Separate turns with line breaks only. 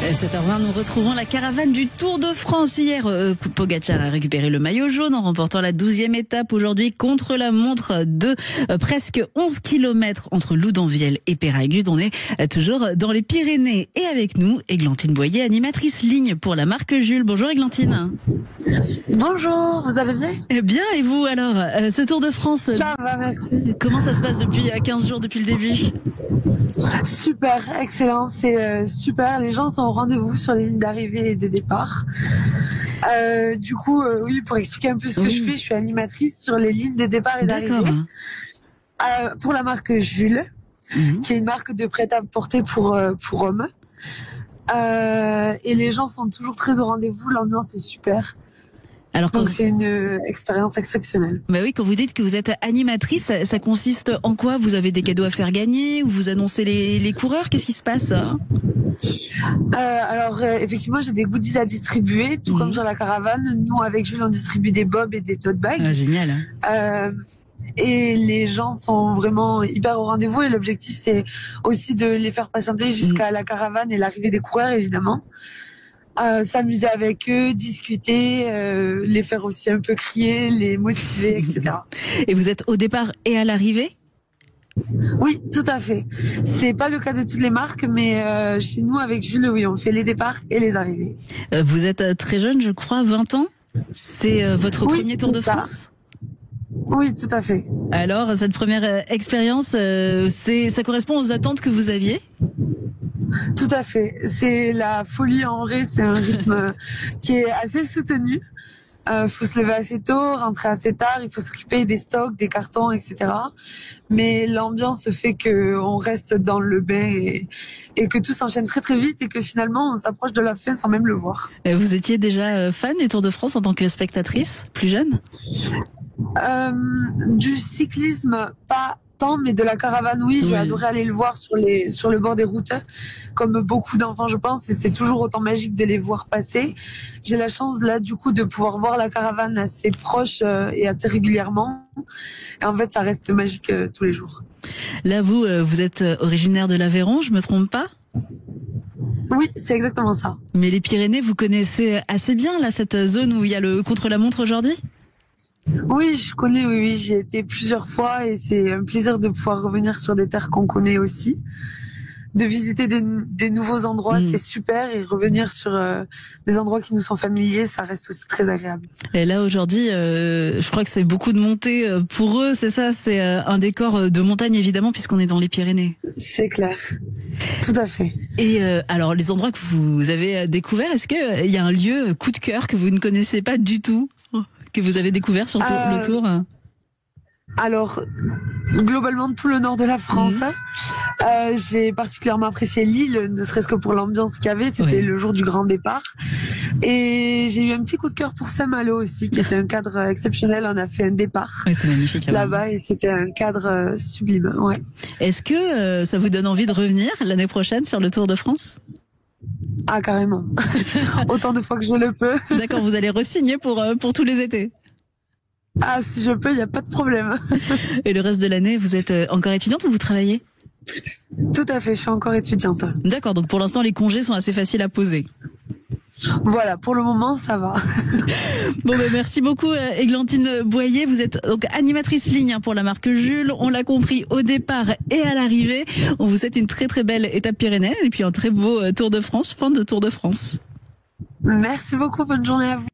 7h20, nous retrouvons la caravane du Tour de France. Hier, Pogacar a récupéré le maillot jaune en remportant la 12e étape. Aujourd'hui, contre la montre de presque 11 km entre Loudanvielle et Peyragudes. On est toujours dans les Pyrénées. Et avec nous, Églantine Boyer, animatrice ligne pour la marque Jules. Bonjour Églantine.
Bonjour, vous allez bien?
Bien, et vous alors? Ce Tour de France,
ça va, merci.
Comment ça se passe depuis 15 jours depuis le début?
Super, excellent, c'est super. Les gens sont au rendez-vous sur les lignes d'arrivée et de départ. Du coup, oui, pour expliquer un peu ce que je fais, je suis animatrice sur les lignes de départ et d'arrivée pour la marque Jules, qui est une marque de prêt-à-porter pour hommes. Et les gens sont toujours très au rendez-vous, l'ambiance est super. Alors, donc c'est une expérience exceptionnelle.
Bah oui, quand vous dites que vous êtes animatrice, ça consiste en quoi? Vous avez des cadeaux à faire gagner ou vous annoncez les coureurs? Qu'est-ce qui se passe?
Alors effectivement, j'ai des goodies à distribuer, tout comme sur la caravane. Nous, avec Jules, on distribue des bobs et des tote bags.
Ah, génial.
Et les gens sont vraiment hyper au rendez-vous et l'objectif, c'est aussi de les faire patienter jusqu'à la caravane et l'arrivée des coureurs, évidemment. S'amuser avec eux, discuter, les faire aussi un peu crier, les motiver, etc.
Et vous êtes au départ et à l'arrivée?
Oui, tout à fait. C'est pas le cas de toutes les marques, mais chez nous, avec Jules, oui, on fait les départs et les arrivées.
Vous êtes très jeune, je crois, 20 ans. C'est votre premier Tour de France?
Oui, tout à fait.
Alors, cette première expérience, ça correspond aux attentes que vous aviez?
Tout à fait. C'est la folie en vrai. C'est un rythme qui est assez soutenu. Faut se lever assez tôt, rentrer assez tard. Il faut s'occuper des stocks, des cartons, etc. Mais l'ambiance fait que on reste dans le bain et que tout s'enchaîne très très vite et que finalement on s'approche de la fin sans même le voir.
Vous étiez déjà fan du Tour de France en tant que spectatrice, plus jeune?
Du cyclisme, pas tant, mais de la caravane, oui. J'ai adoré aller le voir sur le bord des routes, comme beaucoup d'enfants, je pense, et c'est toujours autant magique de les voir passer. J'ai la chance, là, du coup, de pouvoir voir la caravane assez proche et assez régulièrement. Et en fait, ça reste magique tous les jours.
Là, vous êtes originaire de l'Aveyron, je me trompe pas?
Oui, c'est exactement ça.
Mais les Pyrénées, vous connaissez assez bien, là, cette zone où il y a le contre-la-montre aujourd'hui?
Oui, je connais, oui, j'y ai été plusieurs fois et c'est un plaisir de pouvoir revenir sur des terres qu'on connaît aussi. De visiter des nouveaux endroits, c'est super, et revenir sur des endroits qui nous sont familiers, ça reste aussi très agréable. Et
là, aujourd'hui, je crois que c'est beaucoup de montée pour eux, c'est ça? C'est un décor de montagne, évidemment, puisqu'on est dans les Pyrénées. C'est clair, tout à fait. Et alors, les endroits que vous avez découverts, est-ce qu'il y a un lieu coup de cœur que vous ne connaissez pas du tout, que vous avez découvert sur le Tour?
Alors, globalement, tout le nord de la France. J'ai particulièrement apprécié Lille, ne serait-ce que pour l'ambiance qu'il y avait. C'était le jour du grand départ. Et j'ai eu un petit coup de cœur pour Saint-Malo aussi, qui était un cadre exceptionnel. On a fait un départ là-bas et c'était un cadre sublime. Ouais. Est-ce que ça vous donne envie de revenir l'année prochaine sur le Tour de France? Ah, carrément. Autant de fois que je le peux. D'accord, vous allez re-signer pour tous les étés? Ah, si je peux, il n'y a pas de problème. Et le reste de l'année, vous êtes encore étudiante ou vous travaillez? Tout à fait, je suis encore étudiante. D'accord, donc pour l'instant, les congés sont assez faciles à poser. Voilà, pour le moment, ça va. Bon, ben merci beaucoup, Églantine Boyer. Vous êtes donc animatrice ligne pour la marque Jules. On l'a compris au départ et à l'arrivée. On vous souhaite une très très belle étape pyrénéenne et puis un très beau Tour de France, fin de Tour de France. Merci beaucoup, bonne journée à vous.